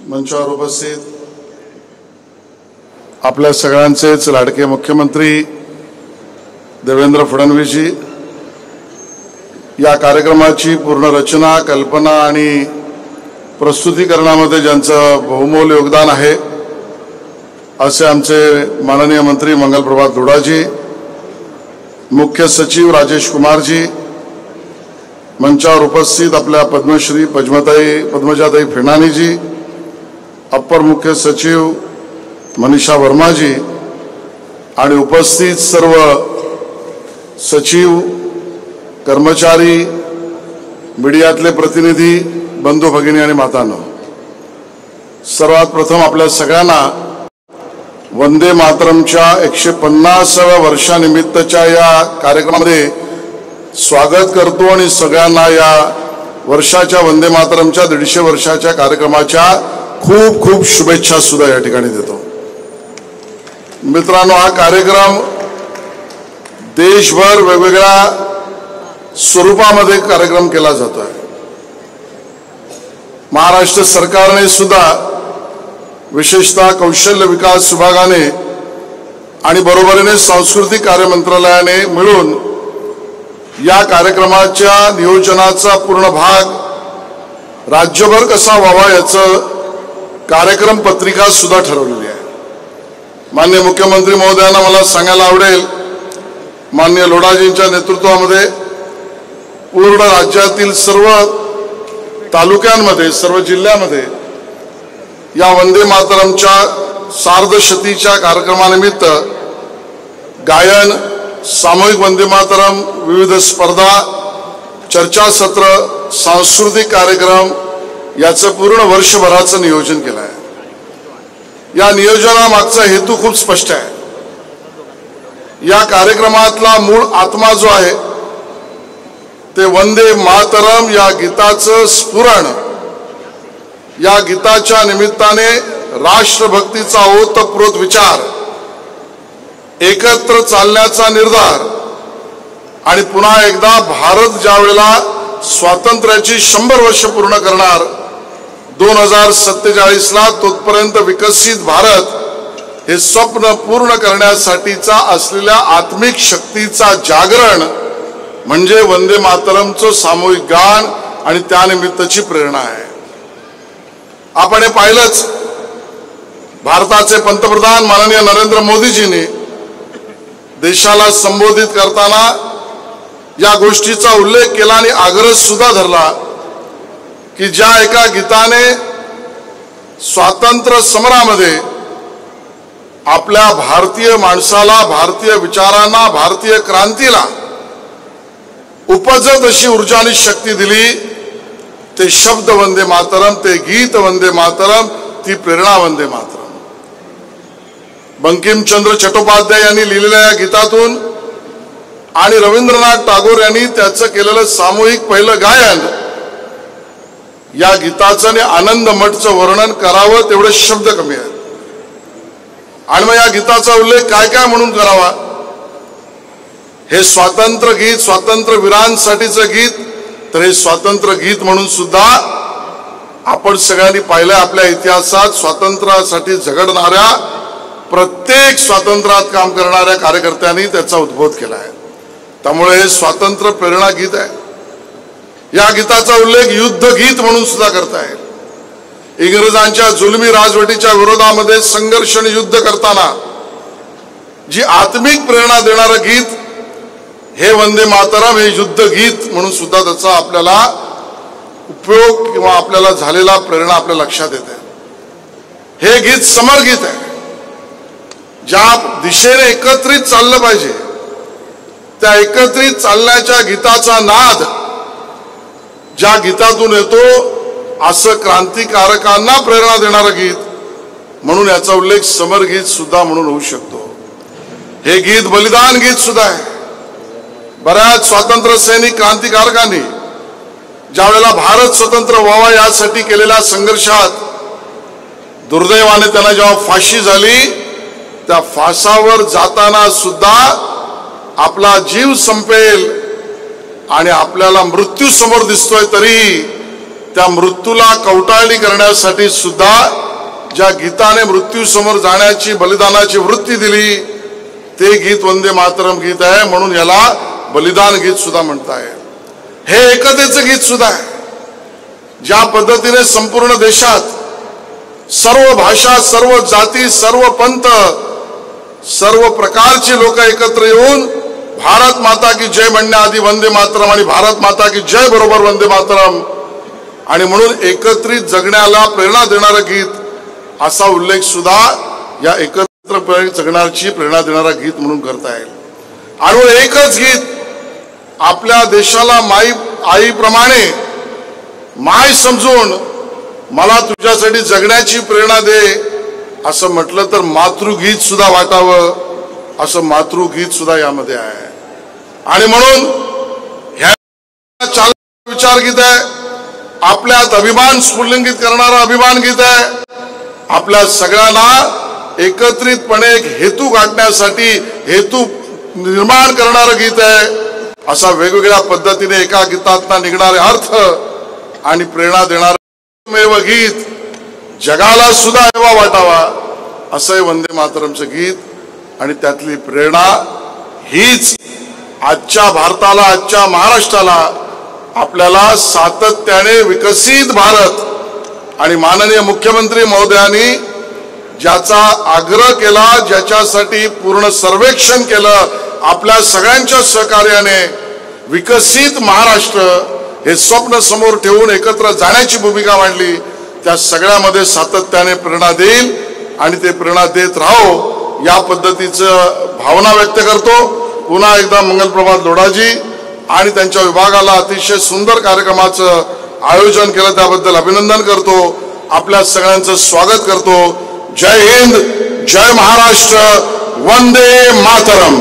मंचावर उपस्थित आपल्या सगळ्यांचेच लाडके मुख्यमंत्री देवेंद्र फडणवीसजी, या कार्यक्रमाची पूर्ण रचना, कल्पना आणि प्रस्तुतीकरणामध्ये ज्यांचं बहुमोल योगदान आहे असे आमचे माननीय मंत्री मंगलप्रभात दुडाजी, मुख्य सचिव राजेश कुमारजी, मंचावर उपस्थित आपल्या पद्मश्री पद्मजाताई फेणानीजी, अप्पर मुख्य सचिव मनीषा वर्माजी आणि उपस्थित सर्व सचिव, कर्मचारी, मीडियातले प्रतिनिधी, बंधू भगिनी आणि मातांनो, सर्वात प्रथम आपल्या सगळ्यांना वंदे मातरमच्या 150व्या वर्षानिमित्तच्या या कार्यक्रमामध्ये स्वागत करतो आणि सगळ्यांना या वर्षाच्या वंदे मातरमच्या 150 वर्षाच्या कार्यक्रमाच्या खूप खूप शुभेच्छा सुद्धा या ठिकाणी देतो। मित्रांनो, हा कार्यक्रम देशभर वेगवेगळ्या स्वरूपामध्ये कार्यक्रम केला जातो आहे। महाराष्ट्र सरकारने सुद्धा विशेषतः कौशल्य विकास विभागाने आणि बरोबरीने सांस्कृतिक कार्य मंत्रालयाने मिळून या कार्यक्रमाच्या नियोजनाचा पूर्ण भाग राज्यभर कसा व्हावा याचं कार्यक्रम पत्रिका सुद्धा ठरवलेली आहे। माननीय मुख्यमंत्री महोदयांना मला सांगायला आवडेल, माननीय लोढाजींच्या नेतृत्वामध्ये पूर्ण राज्यातील सर्व तालुक्यांमध्ये, सर्व जिल्ह्यामध्ये या वंदे मातरमच्या सार्धशतीच्या कार्यक्रमानिमित्त गायन, सामूहिक वंदे मातरम, विविध स्पर्धा, चर्चासत्र, सांस्कृतिक कार्यक्रम याचं पूर्ण वर्षभराचं नियोजन केलं आहे। या नियोजनामागचा हेतू खूप स्पष्ट आहे। या कार्यक्रमातला मूळ आत्मा जो आहे ते वंदे मातरम या गीताचं स्फुरण, या गीताच्या निमित्ताने राष्ट्रभक्तीचा ओतप्रोत विचार, एकत्र चालण्याचा निर्धार आणि पुन्हा एकदा भारत ज्या वेळेला स्वातंत्र्याची 100 वर्ष पूर्ण करणार 2047ला, तोपर्यंत विकसित भारत हे स्वप्न पूर्ण करण्यासाठीचा असलेल्या आत्मिक शक्तीचा जागरण म्हणजे वंदे मातरमचं सामूहिक गान आणि त्यानिमित्तची प्रेरणा आहे। आपण हे पाहिलंच, भारताचे पंतप्रधान माननीय नरेंद्र मोदीजींनी देशाला संबोधित करताना या गोष्टीचा उल्लेख केला आणि आग्रह सुद्धा धरला की ज्या एका गीताने स्वातंत्र्य समरामध्ये आपल्या भारतीय माणसाला, भारतीय विचारांना, भारतीय क्रांतीला उपजत अशी ऊर्जा आणि शक्ती दिली, ते शब्द वंदे मातरम, ते गीत वंदे मातरम, ती प्रेरणा वंदे मातरम। बंकिमचंद्र चट्टोपाध्याय यांनी लिहिलेल्या या गीतातून आणि रवींद्रनाथ टागोर यांनी त्याचं केलेलं सामूहिक पहिलं गायन, या गीताचं आणि आनंद मठचं वर्णन करावं तेवढे शब्द कमी आहेत। आणि मग या गीताचा उल्लेख काय काय म्हणून करावा? हे स्वातंत्र्य गीत, स्वातंत्र्य वीरांसाठीचं गीत, तर हे स्वातंत्र्य गीत म्हणून सुद्धा आपण सगळ्यांनी पाहिलं, आपल्या इतिहासात स्वातंत्र्यासाठी झगडणाऱ्या, प्रत्येक स्वातंत्र्यात काम करणाऱ्या कार्यकर्त्यांनी त्याचा उद्बोध केला आहे। त्यामुळे हे स्वातंत्र्य प्रेरणा गीत आहे। या गीताचा उल्लेख युद्ध गीत म्हणून सुद्धा करता येईल। इंग्रजांच्या जुलमी राजवटीच्या विरोधामध्ये संघर्ष आणि युद्ध करताना जी आत्मिक प्रेरणा देणारं गीत हे वंदे मातरम, हे युद्ध गीत म्हणून सुद्धा त्याचा आपल्याला उपयोग किंवा आपल्याला झालेला प्रेरणा आपल्या लक्षात येते। हे गीत समर गीत आहे, ज्या दिशेने एकत्रित चाललं पाहिजे त्या एकत्रित चालण्याच्या गीताचा नाद ज्या गीतातून येतो, असं क्रांतिकारकांना प्रेरणा देणारं गीत म्हणून याचा उल्लेख समर गीत सुद्धा म्हणून होऊ शकतो। हे गीत बलिदान गीत सुद्धा आहे। बऱ्याच स्वातंत्र्य सैनिक क्रांतिकारकांनी ज्या वेळेला भारत स्वतंत्र व्हावा यासाठी केलेल्या संघर्षात दुर्दैवाने त्यांना जेव्हा फाशी झाली, त्या फासावर जाताना सुद्धा आपला जीव संपेल आणि आपल्याला मृत्यू समोर दिसतोय तरी त्या मृत्यूला कवटाळणी करण्यासाठी सुद्धा ज्या गीताने मृत्यू समोर जाण्याची बलिदानाची वृत्ती दिली ते गीत वंदे मातरम गीत आहे. म्हणून याला बलिदान गीत सुद्धा म्हणताय. हे एकतेचं गीत सुद्धा आहे. ज्या पद्धतीने संपूर्ण देशात सर्व भाषा, सर्व जाती, सर्व पंथ, सर्व प्रकारची लोक एकत्र येऊन भारत माता की जय म्हणण्याआधी वंदे मातरम आणि भारत माता की जय बरोबर वंदे मातरम आणि म्हणून एकत्रित जगण्याला प्रेरणा देणारं गीत असा उल्लेख सुद्धा या एकत्र जगण्याची प्रेरणा देणारा गीत म्हणून करता येईल. आणि एकच गीत आपल्या देशाला आईप्रमाणे माय समजून मला तुझ्यासाठी जगण्याची प्रेरणा दे असं म्हटलं तर मातृगीत सुद्धा वाटावं असं मातृगीत सुद्धा यामध्ये आहे. आणि म्हणून ह्या विचार गीत आहे. आपल्यात अभिमान स्फुल्लिंगित करणारा अभिमान गीत आहे. आपल्या सगळ्यांना एकत्रितपणे एक हेतू गाठण्यासाठी हेतू निर्माण करणारं गीत आहे. असा वेगवेगळ्या पद्धतीने एका गीतातून निघणारे अर्थ आणि प्रेरणा देणारे गीत जगाला सुद्धा एवा वाटावा असं हे वंदे मातरमचं गीत. आणि त्यातली प्रेरणा हीच आजच्या भारताला, आजच्या महाराष्ट्राला आपल्याला सातत्याने विकसित भारत आणि माननीय मुख्यमंत्री महोदयांनी ज्याचा आग्रह केला, ज्याच्यासाठी पूर्ण सर्वेक्षण केलं, आपल्या सगळ्यांच्या सहकार्याने विकसित महाराष्ट्र हे स्वप्न समोर ठेवून एकत्र जाण्याची भूमिका मांडली, त्या सगळ्यामध्ये सातत्याने प्रेरणा देईल आणि ते प्रेरणा देत राहो या पद्धतीचं भावना व्यक्त करतो. पुन्हा एकदा मंगलप्रभात लोढाजी आणि त्यांच्या विभागाला अतिशय सुंदर कार्यक्रमाचं आयोजन केलं त्याबद्दल अभिनंदन करतो. आपल्या सगळ्यांचं स्वागत करतो. जय हिंद, जय महाराष्ट्र, वंदे मातरम.